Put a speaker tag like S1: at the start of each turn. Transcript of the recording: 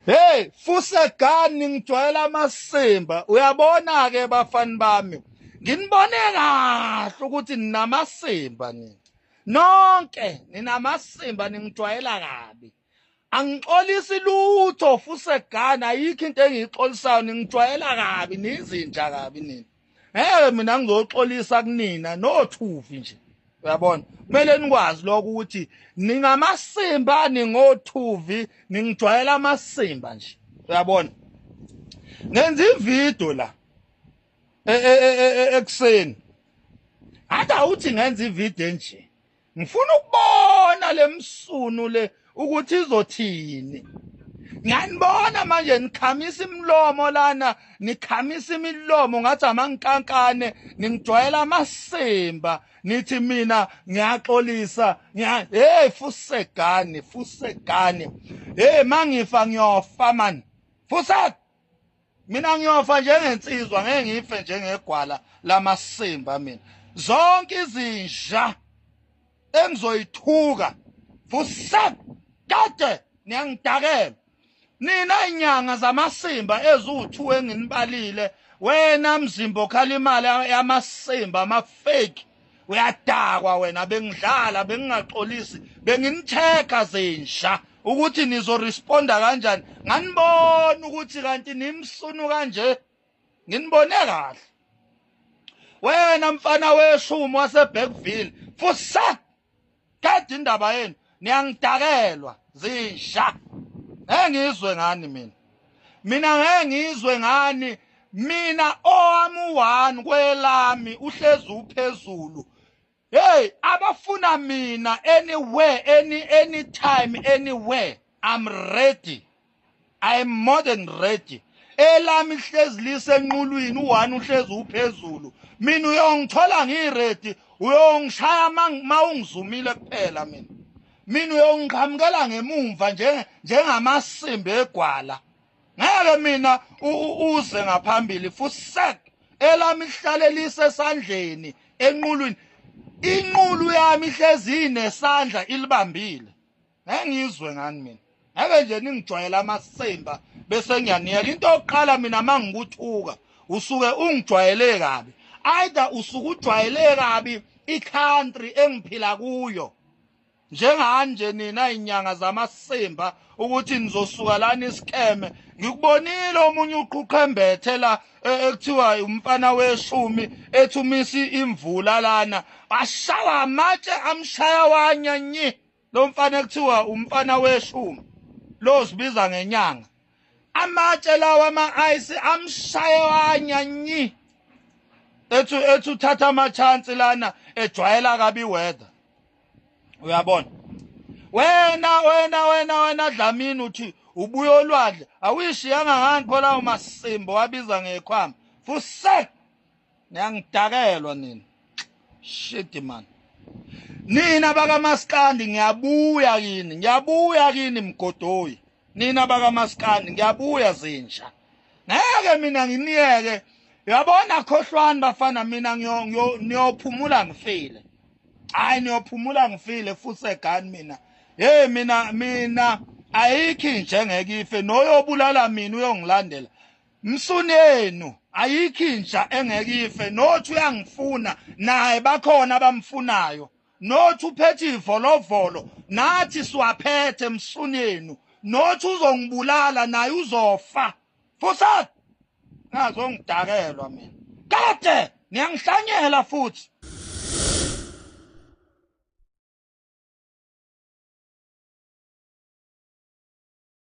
S1: Hey, Fusegani ngijwayela amasimba. Uyabona ke bafani bami. Nginibone kahle ukuthi ninamasimba nini. Nonke ninamasimba ningijwayela kabi. Angixolisi lutho Fusegani ayikho into engixolisayo ningijwayela kabi nizinja kabi nini. Mina ngizoxolisa kunina nothuvi nje. Uyabona kumele nikwazi lokho ukuthi ningamasimba ningothuvi ningijwayela amasimba nje uyabona ngenza ivideo la ekseni ada uthi ngenza ivideo nje ngifuna ukubona lemsunu le ukuthi izothini ngiyanibona manje nikhamisa imlomo lana nikhamisa imilomo ngathi amankankane ningijwayela amasimba nithi mina ngiyaxolisa hey Fusegani hey mangifa ngiyofa man Fusek mina ngiyofa njengensizwa ngeke ngife njengegwala lamasimba mina zonke izinja engizoyithuka Fusek kade niyangidakela nina inyanga zamasimba ezu2 enginibalile wena mzimba okhala imali yamasimba ama-fake uyadakwa wena bengidlala bengingaxolisi benginitheka zinja ukuthi nizoresponda kanjani nganibona ukuthi kanti nimsunu kanje nginibone kahle wena mfana weshumi waseBergville Fusek kade indaba yenu niyangidakelwa zinja ngizwe ngani mina ngizwe ngani mina owami u1 kwelami uhlezi uphezulu hey abafuna mina anywhere anytime anywhere I'm ready I'm more than ready elami hlezi lisenqulwini u1 uhlezi uphezulu mina uyongithola ngiready uyongishaya mawungizumile kuphela mina uyongiqhamukela ngemumva njengamasimba egwala ngeke mina uze ngaphambili Fusek elami ihlale lisesandleni enqulwini inqulu yami ihlezi inesandla ilibambile ngengizwe ngani mina ngeke nje ningijwayela amasimba bese ngiyaniyeka into yokuqala mina mangikuthuka usuke ungijwayele kabi either usuke ujwayele kabi icountry engiphila kuyo njenganje nina inyanga zamasimba ukuthi nizosuka lana iskeme ngikubonile omunye uqhuqhembethe la ekuthiwa umfana weshumi ethumisi imvula lana ashaya amatshe amshaya wanyanyi lo mfana ekuthiwa umfana weshumi lo sibiza ngenyanga amatshe lawa ama-ice amshaya wanyanyi ethu thatha ama-chance lana ejwayela kabi weather uyabona wena Dlamini uthi ubuya olwadle awuyishiyanga ngani phela umasimbo wabiza ngekhwama Fusek niyangidakelwa nina shit man nina bakaMaskandi ngiyabuya kini mgodoyi nina bakaMaskandi ngiyabuya zinja ngeke mina nginiyeke uyabona khohlwani bafana mina niyophumula ngifile hayi niyophumula ngifile Fusegani mina hey mina ayikho nje ngeke ife noyobulala mina uyongilandela msuni yenu ayikho inja engeke ife nothi uyangifuna naye bakhona abamfunayo nothi uphethe ivolovolo nathi siwaphethe msuni yenu nothi uzongibulala naye uzofa Fusek ngazongidakelwa mina kade niyangihlanyela futhi